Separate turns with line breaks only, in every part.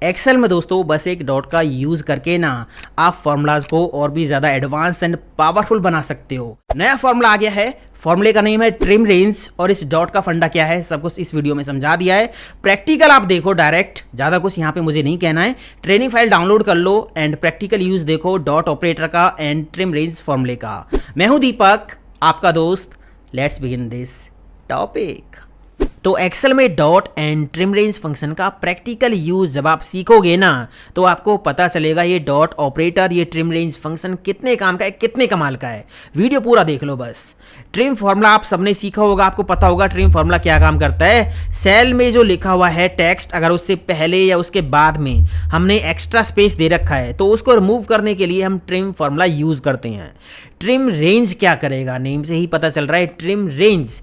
Excel में दोस्तों बस एक डॉट का यूज करके ना आप फॉर्मूलाज को और भी ज़्यादा एडवांस एंड पावरफुल बना सकते हो। नया फॉर्मूला आ गया है, फॉर्मूले का नेम है ट्रिम रेंज और इस डॉट का फंडा क्या है सब कुछ इस वीडियो में समझा दिया है। प्रैक्टिकल आप देखो डायरेक्ट, ज़्यादा कुछ यहाँ पे मुझे नहीं कहना है। ट्रेनिंग फाइल डाउनलोड कर लो एंड प्रैक्टिकल यूज देखो डॉट ऑपरेटर का एंड ट्रिम रेंज फॉर्मूले का। मैं हूँ दीपक, आपका दोस्त। Let's begin this topic. तो एक्सेल में dot and trim range function का प्रैक्टिकल यूज जब आप सीखोगे ना तो आपको पता चलेगा ये डॉट ऑपरेटर, ये ट्रिम रेंज फंक्शन कितने काम का है, कितने कमाल का है। वीडियो पूरा देख लो बस। ट्रिम फार्मूला आप सबने सीखा होगा, आपको पता होगा ट्रिम फार्मूला क्या काम करता है। सेल में जो लिखा हुआ है टेक्स्ट, अगर उससे पहले या उसके बाद में हमने एक्स्ट्रा स्पेस दे रखा है तो उसको रिमूव करने के लिए हम ट्रिम फार्मूला यूज करते हैं। ट्रिम रेंज क्या करेगा, नेम से ही पता चल रहा है। ट्रिम रेंज,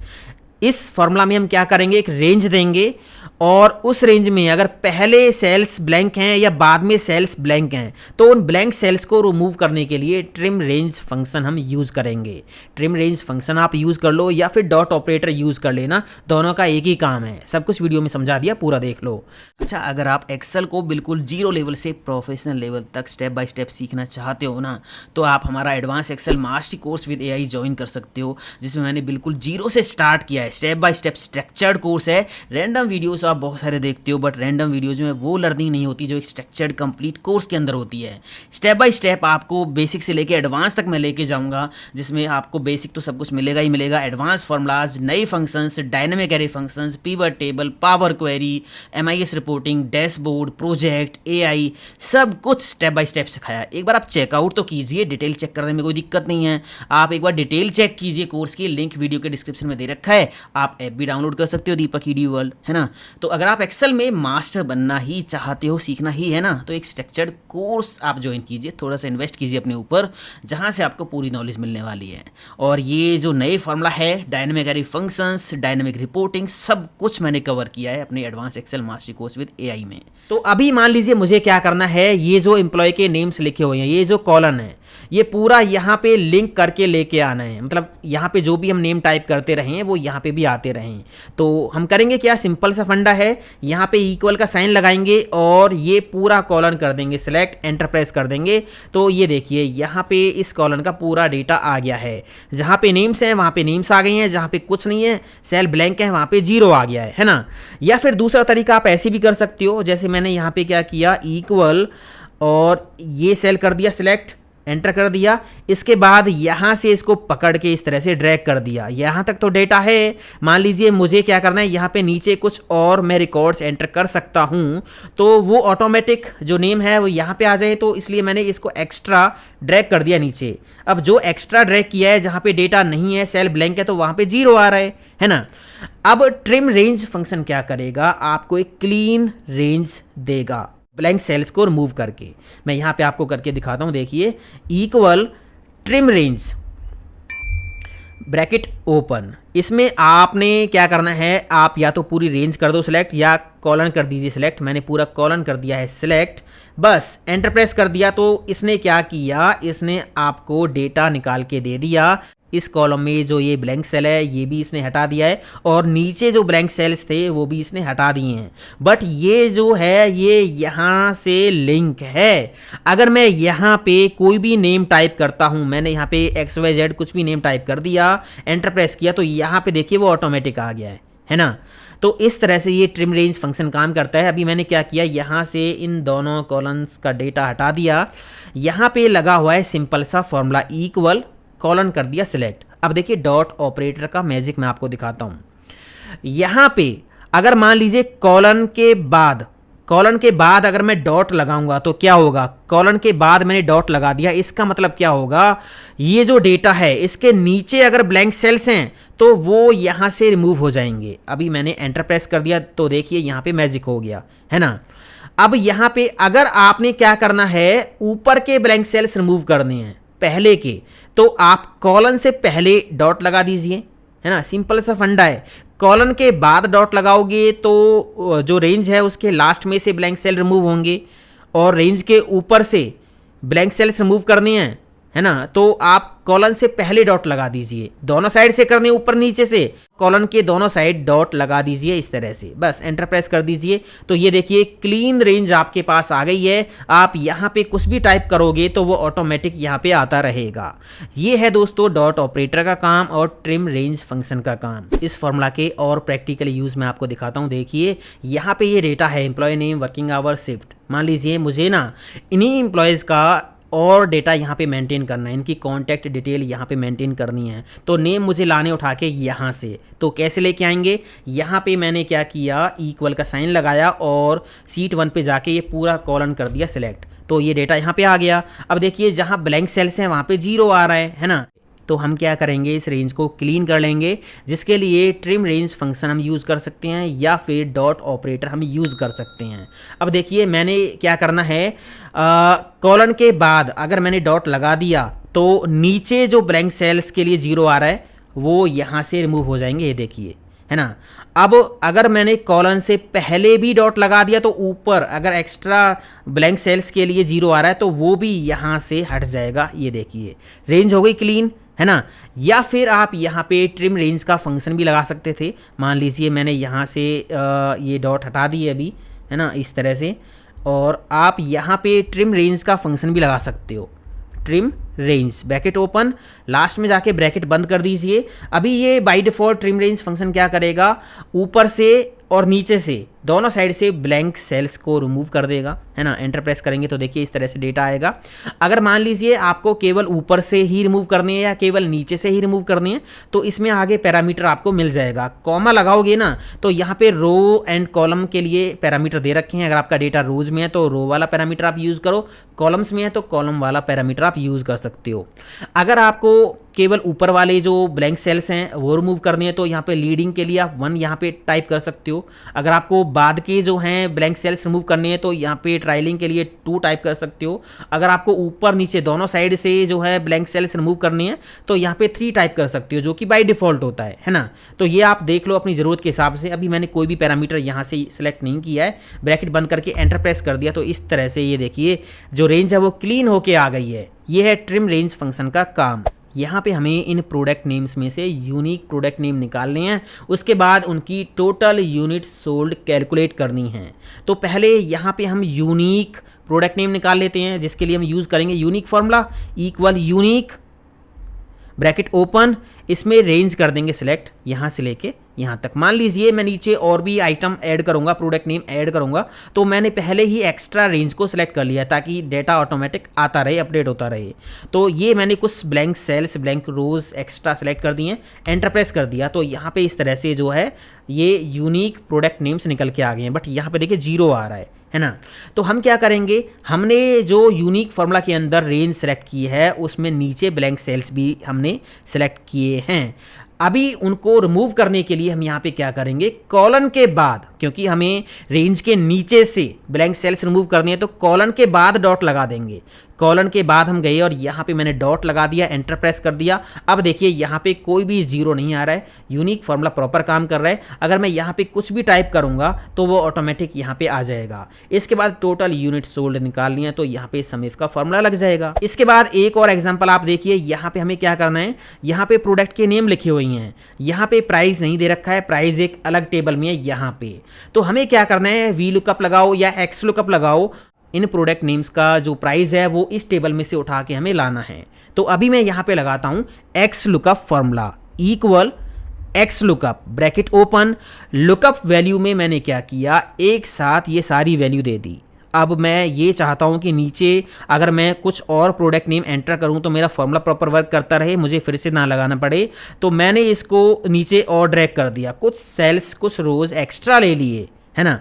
इस फॉर्मूला में हम क्या करेंगे, एक रेंज देंगे और उस रेंज में अगर पहले सेल्स ब्लैंक हैं या बाद में सेल्स ब्लैंक हैं तो उन ब्लैंक सेल्स को रिमूव करने के लिए ट्रिम रेंज फंक्शन हम यूज़ करेंगे। ट्रिम रेंज फंक्शन आप यूज़ कर लो या फिर डॉट ऑपरेटर यूज़ कर लेना, दोनों का एक ही काम है। सब कुछ वीडियो में समझा दिया, पूरा देख लो। अच्छा, अगर आप एक्सेल को बिल्कुल जीरो लेवल से प्रोफेशनल लेवल तक स्टेप बाय स्टेप सीखना चाहते हो ना तो आप हमारा advance excel master course with AI join कर सकते हो, जिसमें मैंने बिल्कुल जीरो से स्टार्ट किया है। Step by step structured course है। रैंडम वीडियोस आप बहुत सारे देखते हो बट रैंडम वीडियोज में वो लर्निंग नहीं होती जो एक स्ट्रक्चर्ड कंप्लीट कोर्स के अंदर होती है। स्टेप बाय स्टेप आपको बेसिक से लेके एडवांस तक मैं लेके जाऊंगा, जिसमें आपको बेसिक तो सब कुछ मिलेगा ही मिलेगा। एडवांस फार्मूलाज, नए functions, dynamic array functions, pivot table, power query, MIS reporting, dashboard, project, AI, सब कुछ स्टेप बाय स्टेप सिखाया। एक बार आप चेकआउट तो कीजिए, डिटेल चेक करने में कोई दिक्कत नहीं है। आप एक बार डिटेल चेक कीजिए कोर्स की, लिंक वीडियो के डिस्क्रिप्शन में दे रखा है। आप ऐप भी डाउनलोड कर सकते हो, दीपक ईडी वर्ल्ड, है ना। तो अगर आप एक्सेल में मास्टर बनना ही चाहते हो, सीखना ही है ना, तो एक स्ट्रक्चर्ड कोर्स आप ज्वाइन कीजिए, थोड़ा सा इन्वेस्ट कीजिए अपने ऊपर, जहां से आपको पूरी नॉलेज मिलने वाली है। और ये जो नए फॉर्मूला है, dynamic array functions, dynamic reporting, सब कुछ मैंने कवर किया है अपने advance excel master course with AI में। तो अभी मान लीजिए मुझे क्या करना है, ये जो एम्प्लॉय के नेम्स लिखे हुए हैं, ये जो कॉलन है, ये पूरा यहाँ पे लिंक करके लेके आना है। मतलब यहाँ पे जो भी हम नेम टाइप करते रहें वो यहाँ पे भी आते रहें। तो हम करेंगे क्या, सिंपल सा फंडा है, यहाँ पे इक्वल का साइन लगाएंगे और ये पूरा कॉलन कर देंगे सिलेक्ट, एंटर प्रेस कर देंगे। तो ये देखिए यहाँ पे इस कॉलन का पूरा डेटा आ गया है। जहाँ पे नेम्स हैं वहाँ पे नेम्स आ गई हैं, जहाँ पे कुछ नहीं है, सेल ब्लैंक है, वहाँ पे जीरो आ गया है ना। या फिर दूसरा तरीका आप ऐसे भी कर सकते हो, जैसे मैंने यहाँ पे क्या किया, इक्वल और ये सेल कर दिया सिलेक्ट, एंटर कर दिया। इसके बाद यहाँ से इसको पकड़ के इस तरह से ड्रैग कर दिया। यहाँ तक तो डेटा है। मान लीजिए मुझे क्या करना है, यहाँ पे नीचे कुछ और मैं रिकॉर्ड्स एंटर कर सकता हूँ तो वो ऑटोमेटिक जो नेम है वो यहाँ पे आ जाए, तो इसलिए मैंने इसको एक्स्ट्रा ड्रैग कर दिया नीचे। अब जो एक्स्ट्रा ड्रैग किया है, जहाँ पे डेटा नहीं है, सेल ब्लैंक है, तो वहाँ पे जीरो आ रहा है ना। अब ट्रिम रेंज फंक्शन क्या करेगा, आपको एक क्लीन रेंज देगा ब्लैंक सेल्स को रिमूव करके। मैं यहाँ पे आपको करके दिखाता हूँ, देखिए, equal trim range bracket open. इसमें आपने क्या करना है, आप या तो पूरी रेंज कर दो सिलेक्ट या कॉलन कर दीजिए सिलेक्ट। मैंने पूरा कॉलन कर दिया है सिलेक्ट, बस एंटर प्रेस कर दिया। तो इसने क्या किया, इसने आपको डेटा निकाल के दे दिया। इस कॉलम में जो ये ब्लैंक सेल है ये भी इसने हटा दिया है और नीचे जो ब्लैंक सेल्स थे वो भी इसने हटा दिए हैं। बट ये जो है ये यहाँ से लिंक है। अगर मैं यहाँ पे कोई भी नेम टाइप करता हूँ, मैंने यहाँ पे XYZ कुछ भी नेम टाइप कर दिया, एंटर प्रेस किया, तो यहाँ पे देखिए वो ऑटोमेटिक आ गया है ना। तो इस तरह से ये ट्रिम रेंज फंक्शन काम करता है। अभी मैंने क्या किया, यहाँ से इन दोनों कॉलम्स का डेटा हटा दिया। यहाँ पे लगा हुआ है सिंपल सा फॉर्मूला, इक्वल कॉलन कर दिया सिलेक्ट। अब देखिए डॉट ऑपरेटर का मैजिक मैं आपको दिखाता हूं। यहां पे अगर मान लीजिए कॉलन के बाद अगर मैं डॉट लगाऊंगा तो क्या होगा, कॉलन के बाद मैंने डॉट लगा दिया, इसका मतलब क्या होगा, ये जो डेटा है इसके नीचे अगर ब्लैंक सेल्स हैं तो वो यहां से रिमूव हो जाएंगे। अभी मैंने एंटर प्रेस कर दिया तो देखिए यहां पे मैजिक हो गया, है ना। अब यहां पे अगर आपने क्या करना है, ऊपर के ब्लैंक सेल्स रिमूव करने हैं पहले के, तो आप कॉलन से पहले डॉट लगा दीजिए, है ना। सिंपल सा फंडा है। कॉलन के बाद डॉट लगाओगे तो जो रेंज है उसके लास्ट में से ब्लैंक सेल रिमूव होंगे और रेंज के ऊपर से ब्लैंक सेल्स रिमूव करने हैं, है ना। तो आप कॉलन से पहले डॉट लगा दीजिए, दोनों साइड से करने ऊपर नीचे से, कॉलन के दोनों साइड डॉट लगा दीजिए इस तरह से, बस एंटर प्रेस कर दीजिए। तो ये देखिए क्लीन रेंज आपके पास आ गई है। आप यहाँ पे कुछ भी टाइप करोगे तो वो ऑटोमेटिक यहाँ पे आता रहेगा। ये है दोस्तों डॉट ऑपरेटर का काम और ट्रिम रेंज फंक्शन का काम। इस फॉर्मूला के और प्रैक्टिकल यूज में आपको दिखाता हूँ। देखिए यहाँ पे ये डेटा है employ name, working hour, shift. मान लीजिए मुझे ना इन्हीं एम्प्लॉयज़ का और डेटा यहाँ पे मेंटेन करना है, इनकी कॉन्टैक्ट डिटेल यहाँ पे मेंटेन करनी है। तो नेम मुझे लाने उठा के यहाँ से, तो कैसे लेके आएंगे, यहाँ पे मैंने क्या किया, इक्वल का साइन लगाया और शीट 1 पे जाके ये पूरा कॉलन कर दिया सिलेक्ट। तो ये डेटा यहाँ पे आ गया। अब देखिए जहाँ ब्लैंक सेल्स हैं वहाँ पे 0 आ रहा है ना। तो हम क्या करेंगे, इस रेंज को क्लीन कर लेंगे, जिसके लिए ट्रिम रेंज फंक्शन हम यूज़ कर सकते हैं या फिर डॉट ऑपरेटर हम यूज़ कर सकते हैं। अब देखिए मैंने क्या करना है, कॉलन के बाद अगर मैंने डॉट लगा दिया तो नीचे जो ब्लैंक सेल्स के लिए 0 आ रहा है वो यहाँ से रिमूव हो जाएंगे, ये देखिए, है ना। अब अगर मैंने कॉलन से पहले भी डॉट लगा दिया तो ऊपर अगर एक्स्ट्रा ब्लैंक सेल्स के लिए 0 आ रहा है तो वो भी यहाँ से हट जाएगा, ये देखिए रेंज हो गई क्लीन, है ना। या फिर आप यहाँ पे ट्रिम रेंज का फंक्शन भी लगा सकते थे। मान लीजिए मैंने यहाँ से ये डॉट हटा दिए अभी, है ना, इस तरह से, और आप यहाँ पे ट्रिम रेंज का फंक्शन भी लगा सकते हो। Trim range bracket open, last में जाके ब्रैकेट बंद कर दीजिए। अभी ये by default trim range function क्या करेगा, ऊपर से और नीचे से दोनों साइड से ब्लैंक सेल्स को रिमूव कर देगा, है ना। एंटर प्रेस करेंगे तो देखिए इस तरह से डेटा आएगा। अगर मान लीजिए आपको केवल ऊपर से ही रिमूव करनी है या केवल नीचे से ही रिमूव करनी है तो इसमें आगे पैरामीटर आपको मिल जाएगा। कॉमा लगाओगे ना तो यहाँ पे रो एंड कॉलम के लिए पैरामीटर दे रखे हैं। अगर आपका डेटा रोज में है तो रो वाला पैरामीटर आप यूज़ करो, कॉलम्स में है तो कॉलम वाला पैरामीटर आप यूज़ कर सकते हो। अगर आपको केवल ऊपर वाले जो ब्लैंक सेल्स हैं वो रिमूव करने हैं तो यहाँ पे लीडिंग के लिए आप 1 यहाँ पे टाइप कर सकते हो। अगर आपको बाद के जो हैं ब्लैंक सेल्स रिमूव करने हैं तो यहाँ पे ट्रायलिंग के लिए 2 टाइप कर सकते हो। अगर आपको ऊपर नीचे दोनों साइड से जो है ब्लैंक सेल्स रिमूव करने हैं तो यहाँ पे 3 टाइप कर सकते हो, जो कि बाय डिफ़ॉल्ट होता है ना। तो ये आप देख लो अपनी ज़रूरत के हिसाब से। अभी मैंने कोई भी पैरामीटर यहाँ से सिलेक्ट नहीं किया है, ब्रैकेट बंद करके एंटर प्रेस कर दिया तो इस तरह से ये देखिए जो रेंज है वो क्लीन होके आ गई है। ये है ट्रिम रेंज फंक्शन का काम। यहाँ पे हमें इन प्रोडक्ट नेम्स में से यूनिक प्रोडक्ट नेम निकालने हैं, उसके बाद उनकी टोटल यूनिट सोल्ड कैलकुलेट करनी है। तो पहले यहाँ पे हम यूनिक प्रोडक्ट नेम निकाल लेते हैं, जिसके लिए हम यूज़ करेंगे unique formula equal unique bracket open, इसमें रेंज कर देंगे सिलेक्ट यहाँ से लेके यहाँ तक। मान लीजिए मैं नीचे और भी आइटम ऐड करूँगा, प्रोडक्ट नेम ऐड करूँगा, तो मैंने पहले ही एक्स्ट्रा रेंज को सिलेक्ट कर लिया ताकि डेटा ऑटोमेटिक आता रहे, अपडेट होता रहे। तो ये मैंने कुछ ब्लैंक सेल्स, ब्लैंक रोज एक्स्ट्रा सेलेक्ट कर दिए, एंटर प्रेस कर दिया तो यहाँ पे इस तरह से जो है ये यूनिक प्रोडक्ट नेम्स निकल के आ गए हैं। बट यहाँ पे देखिए 0 आ रहा है ना। तो हम क्या करेंगे, हमने जो यूनिक फार्मूला के अंदर रेंज सेलेक्ट की है उसमें नीचे ब्लैंक सेल्स भी हमने सेलेक्ट किए हैं। अभी उनको रिमूव करने के लिए हम यहाँ पे क्या करेंगे, कॉलन के बाद, क्योंकि हमें रेंज के नीचे से ब्लैंक सेल्स रिमूव करनी है तो कॉलन के बाद डॉट लगा देंगे। कॉलन के बाद हम गए और यहाँ पे मैंने डॉट लगा दिया, एंटर प्रेस कर दिया। अब देखिए यहाँ पे कोई भी 0 नहीं आ रहा है, यूनिक फार्मूला प्रॉपर काम कर रहा है। अगर मैं यहाँ पे कुछ भी टाइप करूँगा तो वो ऑटोमेटिक यहाँ पे आ जाएगा। इसके बाद टोटल यूनिट सोल्ड निकालनी है तो यहाँ पे सम इफ का फार्मूला लग जाएगा। इसके बाद एक और एग्जाम्पल आप देखिए, यहाँ पे हमें क्या करना है, यहाँ पे प्रोडक्ट के नेम लिखे हुए हैं, यहाँ पे प्राइस नहीं दे रखा है, प्राइस एक अलग टेबल में है यहाँ पे। तो हमें क्या करना है, वी लुकअप लगाओ या एक्स लुकअप लगाओ, इन प्रोडक्ट नेम्स का जो प्राइस है वो इस टेबल में से उठा के हमें लाना है। तो अभी मैं यहाँ पे लगाता हूँ x lookup formula equal x lookup bracket open, lookup value में मैंने क्या किया, एक साथ ये सारी वैल्यू दे दी। अब मैं ये चाहता हूँ कि नीचे अगर मैं कुछ और प्रोडक्ट नेम एंटर करूँ तो मेरा फॉर्मूला प्रॉपर वर्क करता रहे, मुझे फिर से ना लगाना पड़े। तो मैंने इसको नीचे और ड्रैग कर दिया, कुछ सेल्स कुछ रोज एक्स्ट्रा ले लिए, है ना।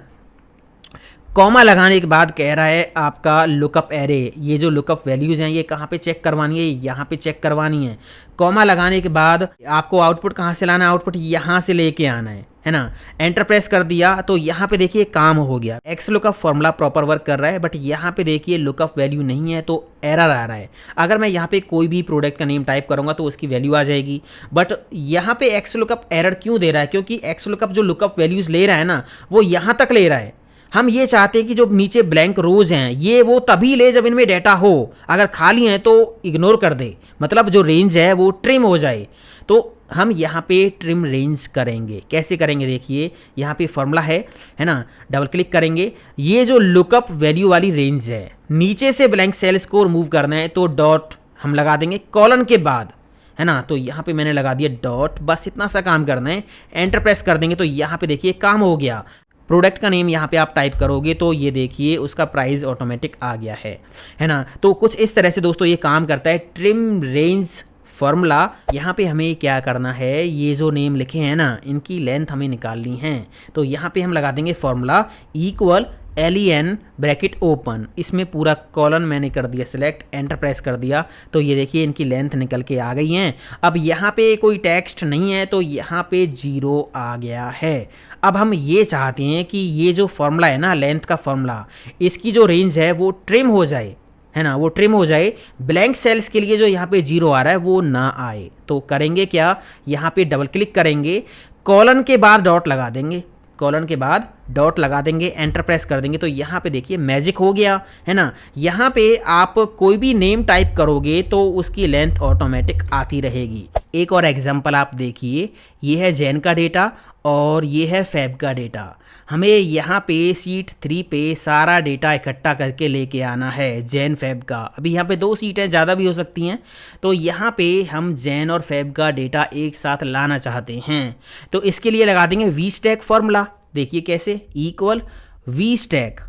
कॉमा लगाने के बाद कह रहा है आपका लुकअप एरे, ये जो लुकअप वैल्यूज़ हैं ये कहाँ पे चेक करवानी है, यहाँ पे चेक करवानी है। कॉमा लगाने के बाद आपको आउटपुट कहाँ से लाना है, आउटपुट यहाँ से लेके आना है ना। एंटर प्रेस कर दिया तो यहाँ पे देखिए काम हो गया, x lookup formula proper work कर रहा है। बट यहाँ पे देखिए लुकअप वैल्यू नहीं है तो एरर आ रहा है। अगर मैं यहाँ पे कोई भी प्रोडक्ट का नेम टाइप करूँगा तो उसकी वैल्यू आ जाएगी। बट यहाँ पे एक्स लुकअप एरर क्यों दे रहा है, क्योंकि एक्स लुकअप जो लुकअप वैल्यूज़ ले रहा है ना वो यहाँ तक ले रहा है। हम ये चाहते हैं कि जो नीचे ब्लैंक रोज हैं ये वो तभी ले जब इनमें डाटा हो, अगर खाली हैं तो इग्नोर कर दे, मतलब जो रेंज है वो ट्रिम हो जाए। तो हम यहाँ पे ट्रिम रेंज करेंगे। कैसे करेंगे देखिए, यहाँ पे फॉर्मूला है ना, डबल क्लिक करेंगे, ये जो लुकअप वैल्यू वाली रेंज है, नीचे से ब्लैंक सेल्स को रिमूव करना है तो डॉट हम लगा देंगे कॉलन के बाद, है ना। तो यहाँ पे मैंने लगा दिया डॉट, बस इतना सा काम करना है, एंटर प्रेस कर देंगे तो यहाँ पे देखिए काम हो गया। प्रोडक्ट का नेम यहाँ पे आप टाइप करोगे तो ये देखिए उसका प्राइस ऑटोमेटिक आ गया है ना। तो कुछ इस तरह से दोस्तों ये काम करता है ट्रिम रेंज फॉर्मूला। यहाँ पे हमें क्या करना है, ये जो नेम लिखे हैं ना इनकी लेंथ हमें निकालनी है। तो यहाँ पे हम लगा देंगे formula equal len bracket open, इसमें पूरा कॉलन मैंने कर दिया सिलेक्ट, एंटर प्रेस कर दिया तो ये देखिए इनकी लेंथ निकल के आ गई हैं। अब यहाँ पे कोई टेक्स्ट नहीं है तो यहाँ पे 0 आ गया है। अब हम ये चाहते हैं कि ये जो फॉर्मूला है ना, लेंथ का फॉर्मूला, इसकी जो रेंज है वो ट्रिम हो जाए, है ना, वो ट्रिम हो जाए, ब्लैंक सेल्स के लिए जो यहाँ पे 0 आ रहा है वो ना आए। तो करेंगे क्या, यहाँ पे डबल क्लिक करेंगे, कॉलन के बाद डॉट लगा देंगे, कॉलन के बाद डॉट लगा देंगे, एंटर प्रेस कर देंगे तो यहाँ पे देखिए मैजिक हो गया, है ना। यहाँ पे आप कोई भी नेम टाइप करोगे तो उसकी लेंथ ऑटोमेटिक आती रहेगी। एक और एग्जांपल आप देखिए, ये है जैन का डेटा और ये है फैब का डेटा। हमें यहाँ पे सीट 3 पे सारा डेटा इकट्ठा करके लेके आना है जैन फैब का। अभी यहाँ पे 2 सीट है, ज़्यादा भी हो सकती हैं, तो यहाँ पे हम जैन और फैब का डेटा एक साथ लाना चाहते हैं। तो इसके लिए लगा देंगे वी स्टैक फॉर्मूला। देखिए कैसे, equal we stack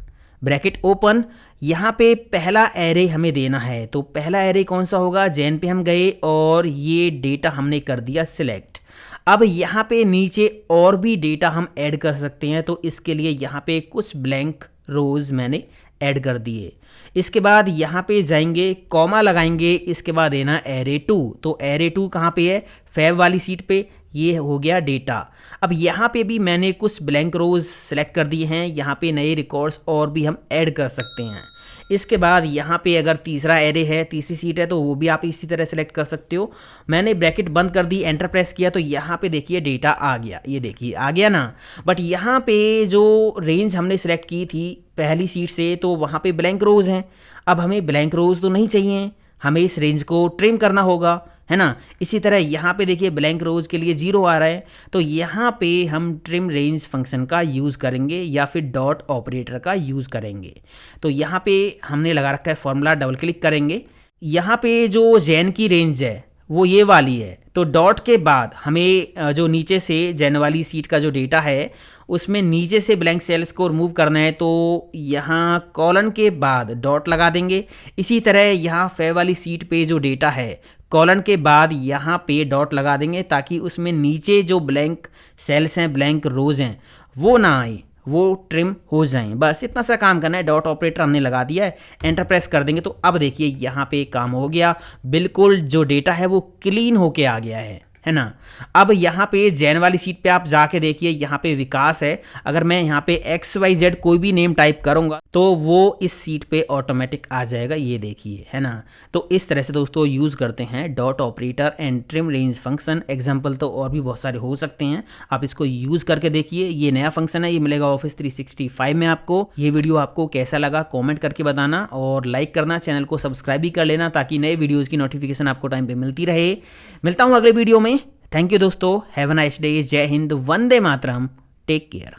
bracket open, यहाँ पे पहला एरे हमें देना है। तो पहला एरे कौन सा होगा, जैन पे हम गए और ये डेटा हमने कर दिया सिलेक्ट। अब यहाँ पे नीचे और भी डेटा हम ऐड कर सकते हैं, तो इसके लिए यहाँ पे कुछ ब्लैंक रोज मैंने ऐड कर दिए। इसके बाद यहाँ पे जाएंगे, कॉमा लगाएंगे, इसके बाद देना एरे 2। तो एरे 2 कहाँ पे है, फैब वाली सीट पे, ये हो गया डेटा। अब यहाँ पे भी मैंने कुछ ब्लैंक रोज सेलेक्ट कर दिए हैं, यहाँ पे नए रिकॉर्ड्स और भी हम ऐड कर सकते हैं। इसके बाद यहाँ पे अगर तीसरा एरे है, तीसरी सीट है, तो वो भी आप इसी तरह सेलेक्ट कर सकते हो। मैंने ब्रैकेट बंद कर दी, एंटर प्रेस किया तो यहाँ पे देखिए डेटा आ गया, ये देखिए आ गया ना। बट यहाँ पे जो रेंज हमने सेलेक्ट की थी पहली सीट से, तो वहाँ पे ब्लैंक रोज हैं। अब हमें ब्लैंक रोज तो नहीं चाहिए, हमें इस रेंज को ट्रिम करना होगा, है ना। इसी तरह यहाँ पे देखिए ब्लैंक रोज के लिए 0 आ रहा है, तो यहाँ पे हम ट्रिम रेंज फंक्शन का यूज़ करेंगे या फिर डॉट ऑपरेटर का यूज़ करेंगे। तो यहाँ पे हमने लगा रखा है फॉर्मूला, डबल क्लिक करेंगे, यहाँ पे जो जैन की रेंज है वो ये वाली है। तो डॉट के बाद हमें जो नीचे से जैन वाली सीट का जो डेटा है उसमें नीचे से ब्लैंक सेल्स को रिमूव करना है, तो यहाँ कॉलन के बाद डॉट लगा देंगे। इसी तरह यहाँ फैब वाली सीट पे जो डेटा है, कॉलन के बाद यहाँ पे डॉट लगा देंगे ताकि उसमें नीचे जो ब्लैंक सेल्स हैं, ब्लैंक रोज हैं, वो ना आए, वो ट्रिम हो जाएं। बस इतना सा काम करना है। डॉट ऑपरेटर हमने लगा दिया है, एंटर प्रेस कर देंगे तो अब देखिए यहाँ पे काम हो गया, बिल्कुल जो डेटा है वो क्लीन होके आ गया है ना। अब यहाँ पे जैन वाली सीट पे आप जाके देखिए, यहाँ पे विकास है, अगर मैं यहाँ पे XYZ कोई भी नेम टाइप करूँगा तो वो इस सीट पे ऑटोमेटिक आ जाएगा, ये देखिए, है ना। तो इस तरह से दोस्तों यूज़ करते हैं dot operator and trim range function. Example तो और भी बहुत सारे हो सकते हैं, आप इसको यूज़ करके देखिए। ये नया फंक्शन है, ये मिलेगा ऑफिस 365 में आपको। ये वीडियो आपको कैसा लगा कॉमेंट करके बताना और लाइक करना, चैनल को सब्सक्राइब भी कर लेना ताकि नए वीडियोज़ की नोटिफिकेशन आपको टाइम पर मिलती रहे। मिलता हूँ अगले वीडियो में। थैंक यू दोस्तों, हैव अ नाइस डे, जय हिंद, वंदे मातरम, टेक केयर।